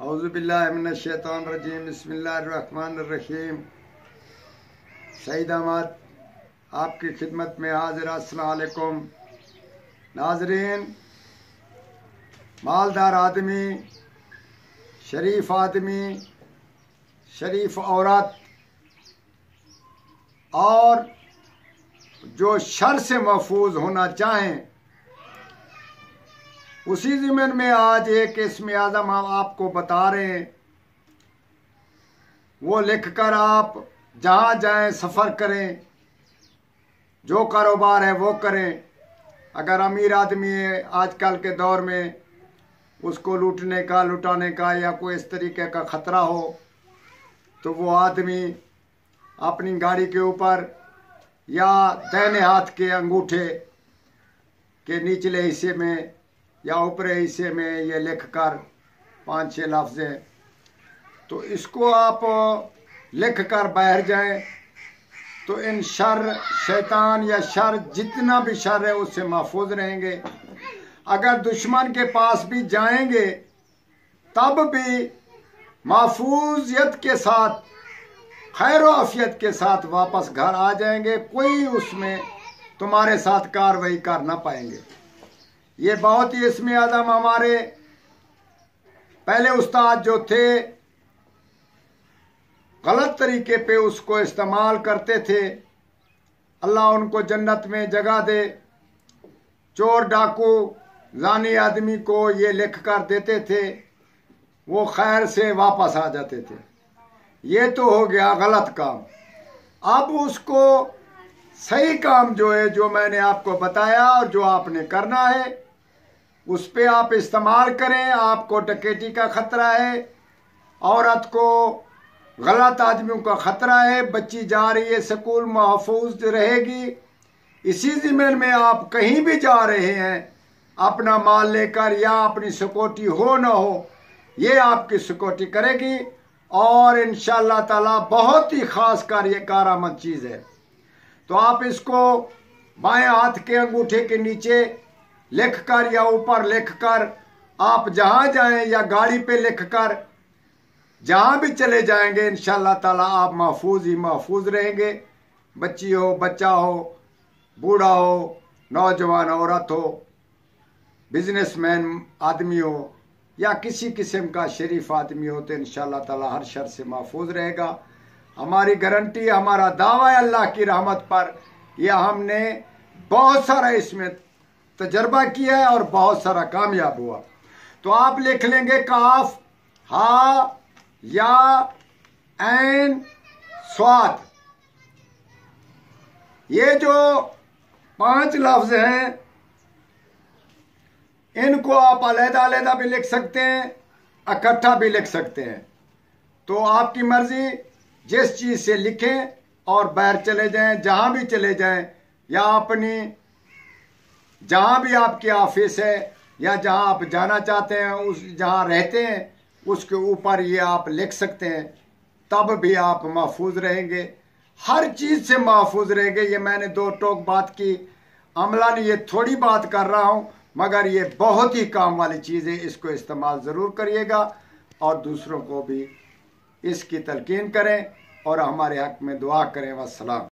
औज़ुबिल्लाहिमिनश्शैतानिर्रजीम बिस्मिल्लाहिर्रहमानिर्रहीम। सईद अहमद आपकी खिदमत में हाजिर। अस्सलाम वालेकुम नाजरीन। मालदार आदमी, शरीफ आदमी, शरीफ औरत और जो शर से महफूज होना चाहें, उसी ज़िम्न में आज एक इस्म आज़म हम आपको बता रहे हैं। वो लिख कर आप जहाँ जाएं सफ़र करें, जो कारोबार है वो करें। अगर अमीर आदमी है आजकल के दौर में, उसको लूटने का लुटाने का या कोई इस तरीके का ख़तरा हो, तो वो आदमी अपनी गाड़ी के ऊपर या दाहिने हाथ के अंगूठे के निचले हिस्से में या ऊपरी हिस्से में ये लिख कर 5-6 लफ्ज़ हैं, तो इसको आप लिख कर बाहर जाएं तो इन शर शैतान या शर जितना भी शर है उससे महफूज रहेंगे। अगर दुश्मन के पास भी जाएंगे तब भी महफूजियत के साथ, खैर आफियत के साथ वापस घर आ जाएंगे। कोई उसमें तुम्हारे साथ कार्रवाई कर ना पाएंगे। ये बहुत ही इस्म आज़म हमारे पहले उस्ताद जो थे गलत तरीके पे उसको इस्तेमाल करते थे। अल्लाह उनको जन्नत में जगह दे। चोर डाकू जानी आदमी को ये लिख कर देते थे, वो खैर से वापस आ जाते थे। ये तो हो गया गलत काम। अब उसको सही काम जो है, जो मैंने आपको बताया और जो आपने करना है, उस पे आप इस्तेमाल करें। आपको डकैती का खतरा है, औरत को गलत आदमियों का खतरा है, बच्ची जा रही है स्कूल, महफूज रहेगी। इसी ज़िम्न में आप कहीं भी जा रहे हैं अपना माल लेकर, या अपनी सिक्योरिटी हो ना हो, ये आपकी सिक्योरिटी करेगी और इंशाअल्लाह ताला बहुत ही खास कारआमद चीज़ है। तो आप इसको बाएं हाथ के अंगूठे के नीचे लिख कर या ऊपर लिख कर आप जहां जाएं, या गाड़ी पे लिख कर जहां भी चले जाएंगे, इंशाअल्लाह ताला आप महफूज ही महफूज रहेंगे। बच्ची हो, बच्चा हो, बूढ़ा हो, नौजवान औरत हो, बिजनेसमैन आदमी हो, या किसी किस्म का शरीफ आदमी हो, तो इंशाअल्लाह ताला हर शर से महफूज रहेगा। हमारी गारंटी, हमारा दावा है अल्लाह की रहमत पर। यह हमने बहुत सारा इसमें तजर्बा किया है और बहुत सारा कामयाब हुआ। तो आप लिख लेंगे काफ, हा, या, ऐन, स्वाद। ये जो 5 लफ्ज हैं, इनको आप अलग-अलग भी लिख सकते हैं, इकट्ठा भी लिख सकते हैं। तो आपकी मर्जी, जिस चीज़ से लिखें और बाहर चले जाएं, जहां भी चले जाएं, या अपनी जहां भी आपकी ऑफिस है या जहां आप जाना चाहते हैं, उस जहां रहते हैं उसके ऊपर ये आप लिख सकते हैं। तब भी आप महफूज रहेंगे, हर चीज़ से महफूज रहेंगे। ये मैंने 2 टोक बात की, अमलान ये थोड़ी बात कर रहा हूँ, मगर ये बहुत ही काम वाली चीज़ है। इसको इस्तेमाल ज़रूर करिएगा और दूसरों को भी इसकी तलकीन करें और हमारे हक़ में दुआ करें। वस्सलाम।